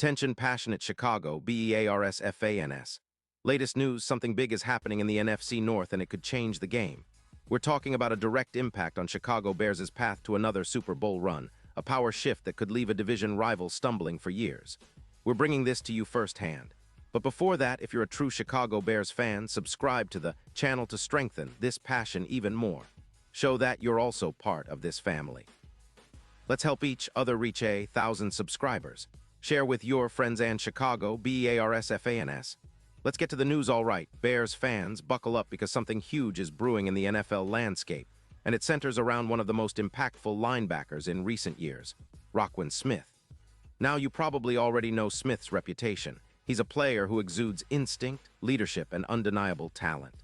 Attention passionate Chicago, Bears fans. Latest news, something big is happening in the NFC North and it could change the game. We're talking about a direct impact on Chicago Bears' path to another Super Bowl run, a power shift that could leave a division rival stumbling for years. We're bringing this to you firsthand. But before that, if you're a true Chicago Bears fan, subscribe to the channel to strengthen this passion even more. Show that you're also part of this family. Let's help each other reach 1,000 subscribers. Share with your friends and Chicago, Bears fans. Let's get to the news all right. Bears fans, buckle up because something huge is brewing in the NFL landscape, and it centers around one of the most impactful linebackers in recent years, Roquan Smith. Now you probably already know Smith's reputation. He's a player who exudes instinct, leadership, and undeniable talent.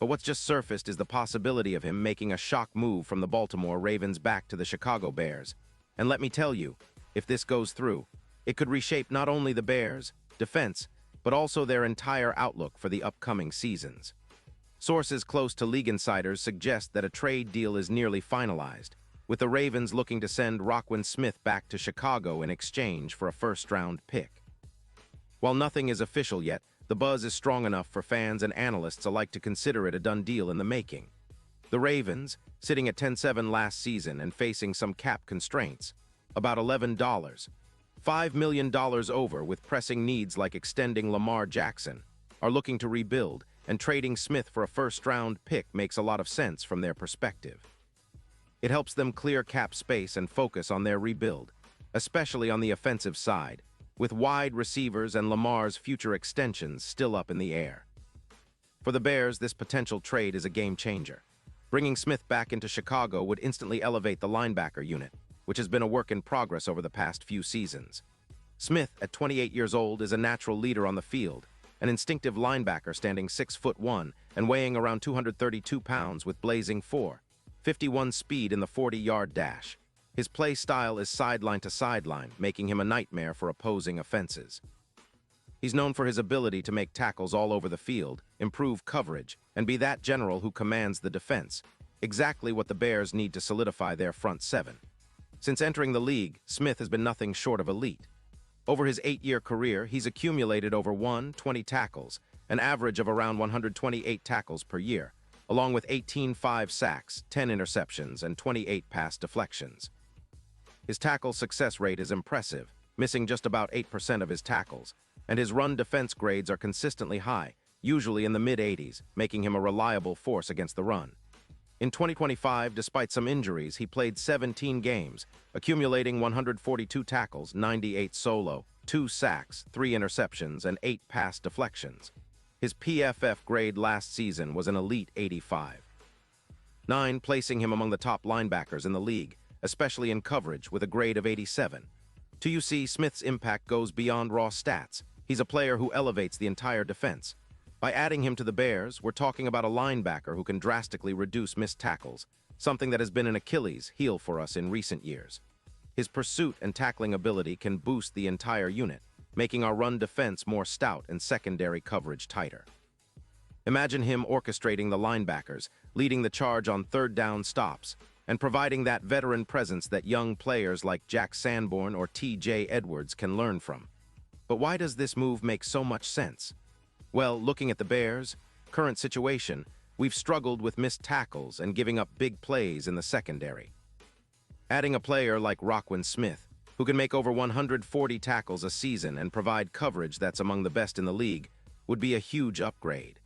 But what's just surfaced is the possibility of him making a shock move from the Baltimore Ravens back to the Chicago Bears. And let me tell you, if this goes through, it could reshape not only the Bears' defense, but also their entire outlook for the upcoming seasons. Sources close to league insiders suggest that a trade deal is nearly finalized, with the Ravens looking to send Roquan Smith back to Chicago in exchange for a first-round pick. While nothing is official yet, the buzz is strong enough for fans and analysts alike to consider it a done deal in the making. The Ravens, sitting at 10-7 last season and facing some cap constraints, about $5 million over with pressing needs like extending Lamar Jackson, are looking to rebuild, and trading Smith for a first-round pick makes a lot of sense from their perspective. It helps them clear cap space and focus on their rebuild, especially on the offensive side, with wide receivers and Lamar's future extensions still up in the air. For the Bears, this potential trade is a game-changer. Bringing Smith back into Chicago would instantly elevate the linebacker unit, which has been a work in progress over the past few seasons. Smith, at 28 years old, is a natural leader on the field, an instinctive linebacker standing 6'1" and weighing around 232 pounds with blazing 4.51 speed in the 40-yard dash. His play style is sideline to sideline, making him a nightmare for opposing offenses. He's known for his ability to make tackles all over the field, improve coverage, and be that general who commands the defense, exactly what the Bears need to solidify their front seven. Since entering the league, Smith has been nothing short of elite. Over his 8-year career, he's accumulated over 120 tackles, an average of around 128 tackles per year, along with 18 sacks, 10 interceptions, and 28 pass deflections. His tackle success rate is impressive, missing just about 8% of his tackles, and his run defense grades are consistently high, usually in the mid-80s, making him a reliable force against the run. In 2025, despite some injuries, he played 17 games, accumulating 142 tackles, 98 solo, 2 sacks, 3 interceptions, and 8 pass deflections. His PFF grade last season was an elite 85.9, placing him among the top linebackers in the league, especially in coverage, with a grade of 87. You see, Smith's impact goes beyond raw stats. He's a player who elevates the entire defense. By adding him to the Bears, we're talking about a linebacker who can drastically reduce missed tackles, something that has been an Achilles heel for us in recent years. His pursuit and tackling ability can boost the entire unit, making our run defense more stout and secondary coverage tighter. Imagine him orchestrating the linebackers, leading the charge on third down stops, and providing that veteran presence that young players like Jack Sanborn or T.J. Edwards can learn from. But why does this move make so much sense? Well, looking at the Bears' current situation, we've struggled with missed tackles and giving up big plays in the secondary. Adding a player like Roquan Smith, who can make over 140 tackles a season and provide coverage that's among the best in the league, would be a huge upgrade.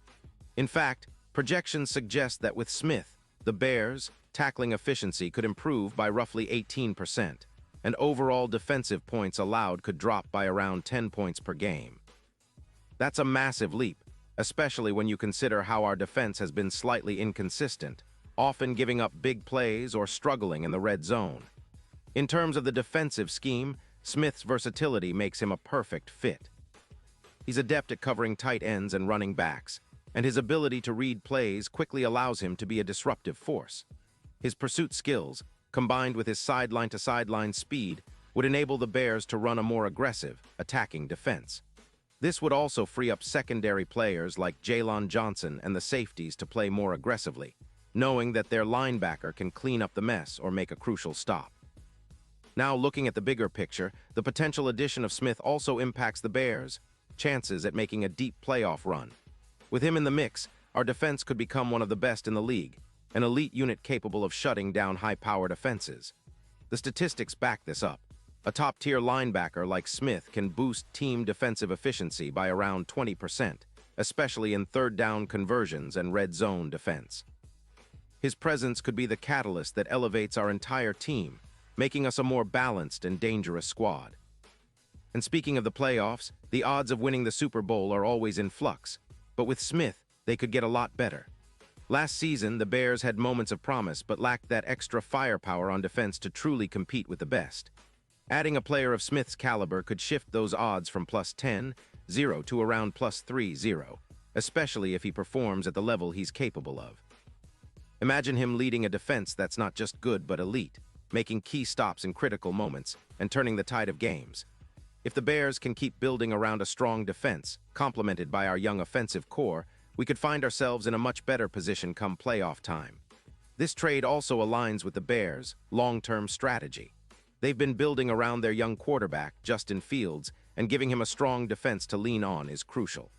In fact, projections suggest that with Smith, the Bears' tackling efficiency could improve by roughly 18%, and overall defensive points allowed could drop by around 10 points per game. That's a massive leap, especially when you consider how our defense has been slightly inconsistent, often giving up big plays or struggling in the red zone. In terms of the defensive scheme, Smith's versatility makes him a perfect fit. He's adept at covering tight ends and running backs, and his ability to read plays quickly allows him to be a disruptive force. His pursuit skills, combined with his sideline-to-sideline speed, would enable the Bears to run a more aggressive, attacking defense. This would also free up secondary players like Jaylon Johnson and the safeties to play more aggressively, knowing that their linebacker can clean up the mess or make a crucial stop. Now, looking at the bigger picture, the potential addition of Smith also impacts the Bears' chances at making a deep playoff run. With him in the mix, our defense could become one of the best in the league, an elite unit capable of shutting down high-powered offenses. The statistics back this up. A top-tier linebacker like Smith can boost team defensive efficiency by around 20%, especially in third-down conversions and red zone defense. His presence could be the catalyst that elevates our entire team, making us a more balanced and dangerous squad. And speaking of the playoffs, the odds of winning the Super Bowl are always in flux, but with Smith, they could get a lot better. Last season, the Bears had moments of promise but lacked that extra firepower on defense to truly compete with the best. Adding a player of Smith's caliber could shift those odds from +10-0 to around +3-0, especially if he performs at the level he's capable of. Imagine him leading a defense that's not just good but elite, making key stops in critical moments and turning the tide of games. If the Bears can keep building around a strong defense, complemented by our young offensive core, we could find ourselves in a much better position come playoff time. This trade also aligns with the Bears' long-term strategy. They've been building around their young quarterback, Justin Fields, and giving him a strong defense to lean on is crucial.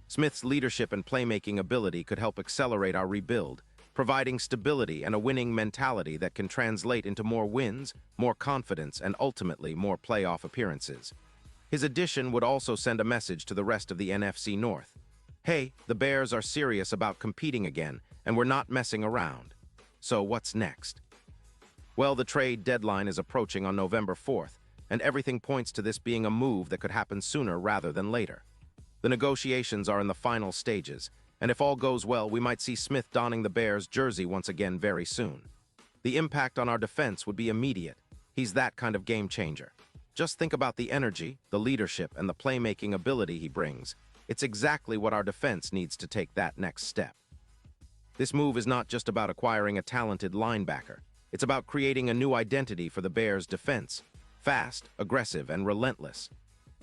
Smith's leadership and playmaking ability could help accelerate our rebuild, providing stability and a winning mentality that can translate into more wins, more confidence, and ultimately more playoff appearances. His addition would also send a message to the rest of the NFC North. Hey, the Bears are serious about competing again, and we're not messing around. So what's next? Well, the trade deadline is approaching on November 4th, and everything points to this being a move that could happen sooner rather than later. The negotiations are in the final stages, and if all goes well, we might see Smith donning the Bears' jersey once again very soon. The impact on our defense would be immediate. He's that kind of game changer. Just think about the energy, the leadership, and the playmaking ability he brings. It's exactly what our defense needs to take that next step. This move is not just about acquiring a talented linebacker. It's about creating a new identity for the Bears' defense. Fast, aggressive, and relentless.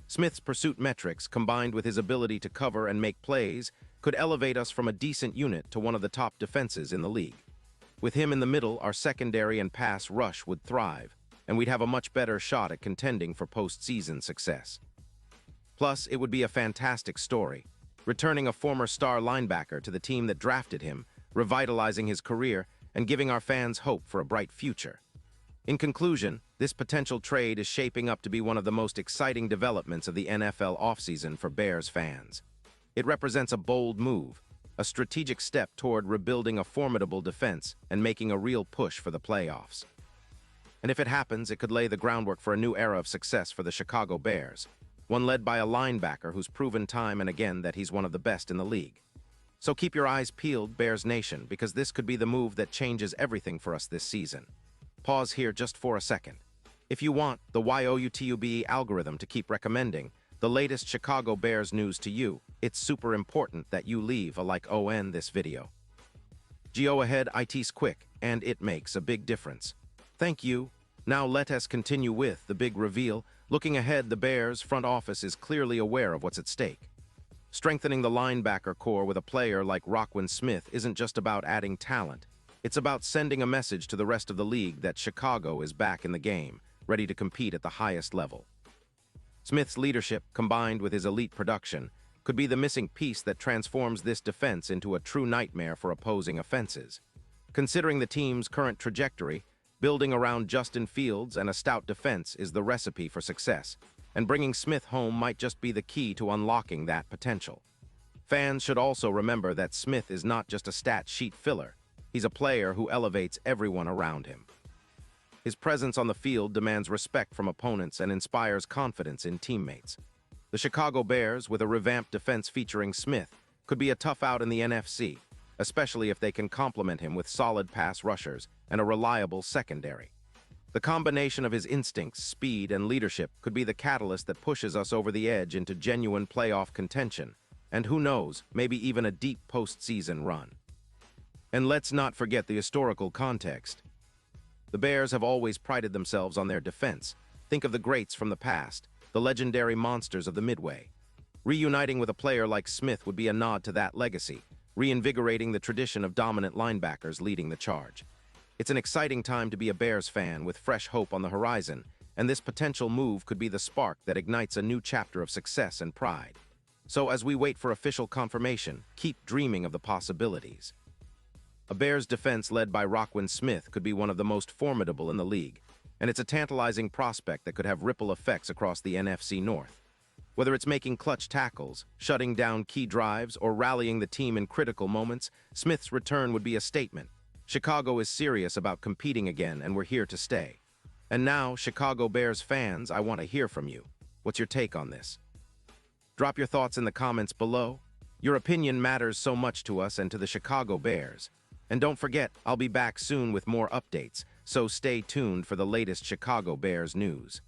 Smith's pursuit metrics, combined with his ability to cover and make plays, could elevate us from a decent unit to one of the top defenses in the league. With him in the middle, our secondary and pass rush would thrive, and we'd have a much better shot at contending for postseason success. Plus, it would be a fantastic story, returning a former star linebacker to the team that drafted him, revitalizing his career, and giving our fans hope for a bright future. In conclusion, this potential trade is shaping up to be one of the most exciting developments of the NFL offseason for Bears fans. It represents a bold move, a strategic step toward rebuilding a formidable defense and making a real push for the playoffs. And if it happens, it could lay the groundwork for a new era of success for the Chicago Bears, one led by a linebacker who's proven time and again that he's one of the best in the league. So keep your eyes peeled, Bears Nation, because this could be the move that changes everything for us this season. Pause here just for a second. If you want the YouTube algorithm to keep recommending the latest Chicago Bears news to you, it's super important that you leave a like on this video. Go ahead, it's quick, and it makes a big difference. Thank you. Now let us continue with the big reveal. Looking ahead, the Bears front office is clearly aware of what's at stake. Strengthening the linebacker core with a player like Roquan Smith isn't just about adding talent. It's about sending a message to the rest of the league that Chicago is back in the game, ready to compete at the highest level. Smith's leadership, combined with his elite production, could be the missing piece that transforms this defense into a true nightmare for opposing offenses. Considering the team's current trajectory, building around Justin Fields and a stout defense is the recipe for success, and bringing Smith home might just be the key to unlocking that potential. Fans should also remember that Smith is not just a stat sheet filler. He's a player who elevates everyone around him. His presence on the field demands respect from opponents and inspires confidence in teammates. The Chicago Bears, with a revamped defense featuring Smith, could be a tough out in the NFC, especially if they can complement him with solid pass rushers and a reliable secondary. The combination of his instincts, speed, and leadership could be the catalyst that pushes us over the edge into genuine playoff contention, and who knows, maybe even a deep postseason run. And let's not forget the historical context. The Bears have always prided themselves on their defense. Think of the greats from the past, the legendary monsters of the Midway. Reuniting with a player like Smith would be a nod to that legacy, reinvigorating the tradition of dominant linebackers leading the charge. It's an exciting time to be a Bears fan with fresh hope on the horizon, and this potential move could be the spark that ignites a new chapter of success and pride. So as we wait for official confirmation, keep dreaming of the possibilities. A Bears defense led by Roquan Smith could be one of the most formidable in the league, and it's a tantalizing prospect that could have ripple effects across the NFC North. Whether it's making clutch tackles, shutting down key drives, or rallying the team in critical moments, Smith's return would be a statement. Chicago is serious about competing again, and we're here to stay. And now, Chicago Bears fans, I want to hear from you. What's your take on this? Drop your thoughts in the comments below. Your opinion matters so much to us and to the Chicago Bears. And don't forget, I'll be back soon with more updates, so stay tuned for the latest Chicago Bears news.